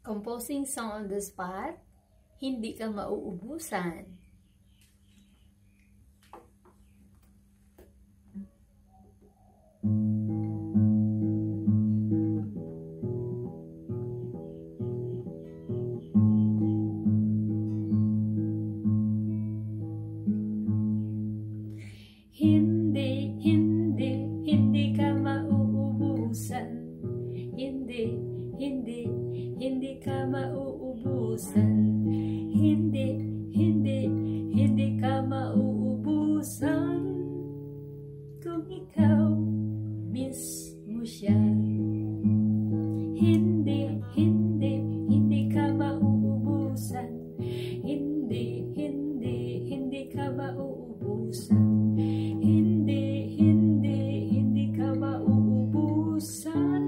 Composing song on the spot, hindi ka mauubusan. Hindi ka mauubusan. Hindi ka mauubusan. Hindi ka mauubusan. Kung ikaw mismo siya. Hindi ka mauubusan. Hindi ka mauubusan. Hindi ka mauubusan.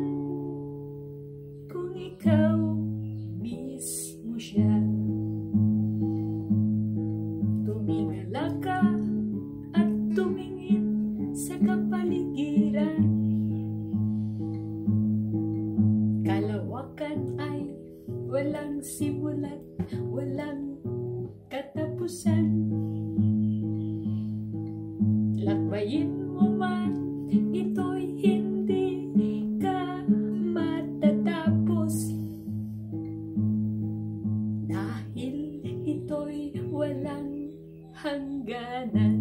Kung ikaw mismo siya. Tumingala ka at tumingin sa kapaligiran. Kalawakan ay walang simulat, walang katapusan. Lakbayin mo man, ito'y hindi ka matatapos. Dahil ito'y walang hangganan.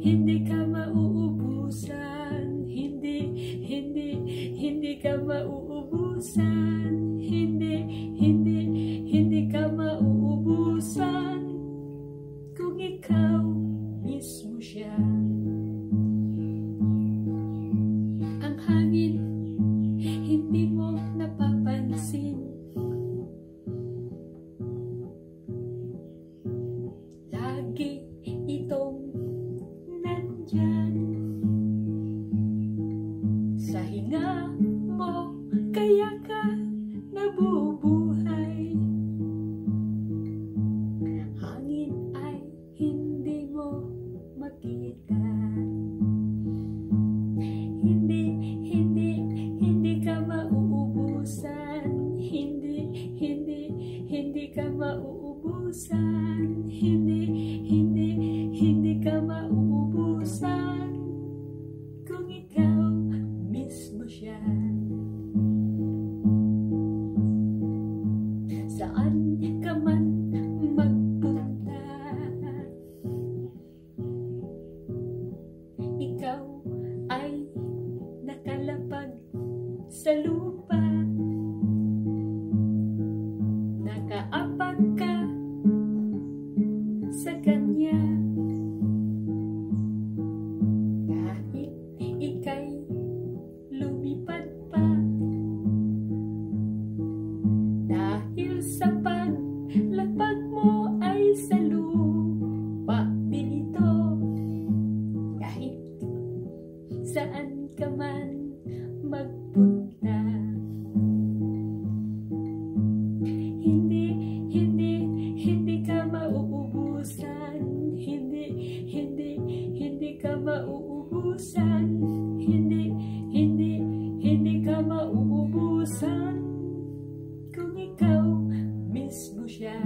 Hindi ka mauubusan. Hindi ka mauubusan. Hindi ka mauubusan. Kung ikaw mismo siya. Ang hangin, hindi mo napapansin. Lagi itong nandyan. Sa hinga mo, kaya ka nabubuhay. Hangin ay hindi mo makita. Hindi ka mauubusan. Hindi ka mauubusan. Hindi ka mauubusan. Kung ikaw mismo siya. Saan ka man magpunta, ikaw ay nakalapag sa lupa. Nakaapak ka sa kanya. Kahit ika'y lumipad pa. Dahil sa paglapag mo ay sa lupa din ito. Kahit saan ka man magpunta. Hindi ka mauubusan. Hindi ka mauubusan. Hindi ka mauubusan. Kung ikaw mismo siya.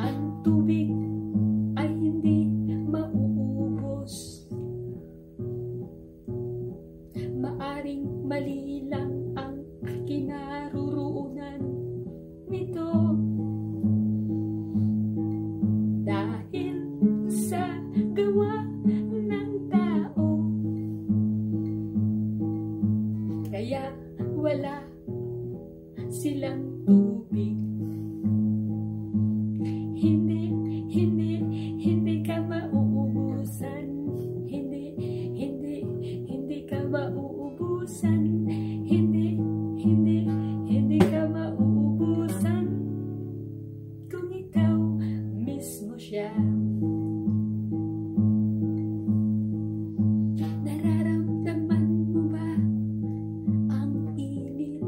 Ang tubig ay hindi mauubos. Maaring mali lang ang kinaroroonan nito. Dahil sa gawa ng tao. Kaya wala silang tubig. Hindi ka mauubusan. Hindi ka mauubusan. Hindi ka mauubusan. Kung ikaw mismo siya. Nararamdaman mo ba ang init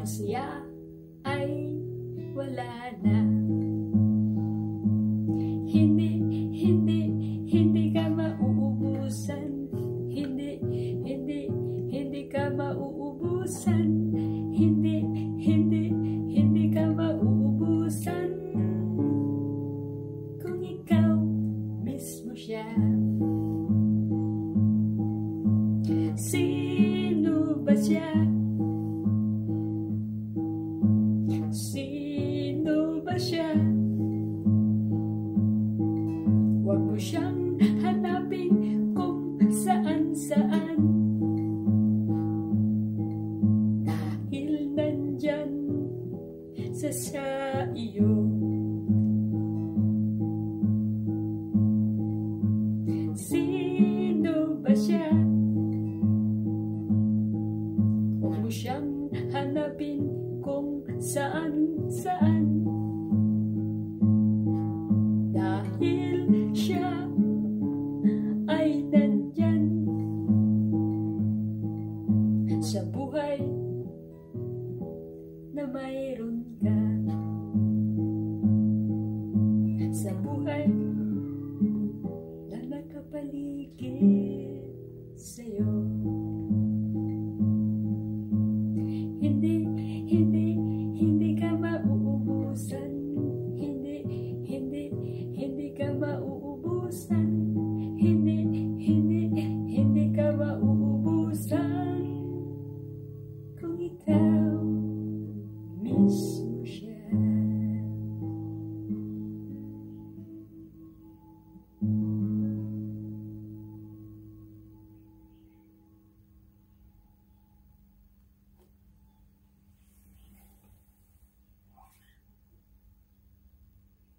masaya ay wala na. Hindi ka mauubusan. Hindi ka mauubusan. Hindi ka mauubusan. Kung ikaw mismo siya. Sino ba siya? Sino ba siya? Huwag mo siyang hanapin kung saan-saan, dahil nandyan sa iyo. Sino ba siya? Huwag mo siyang hanapin kung saan-saan, dahil siya ay nandyan sa buhay na mayroon ka, sa buhay na nakapaligid sa'yo. Hindi ka mauubusan. Hindi ka mauubusan. Hindi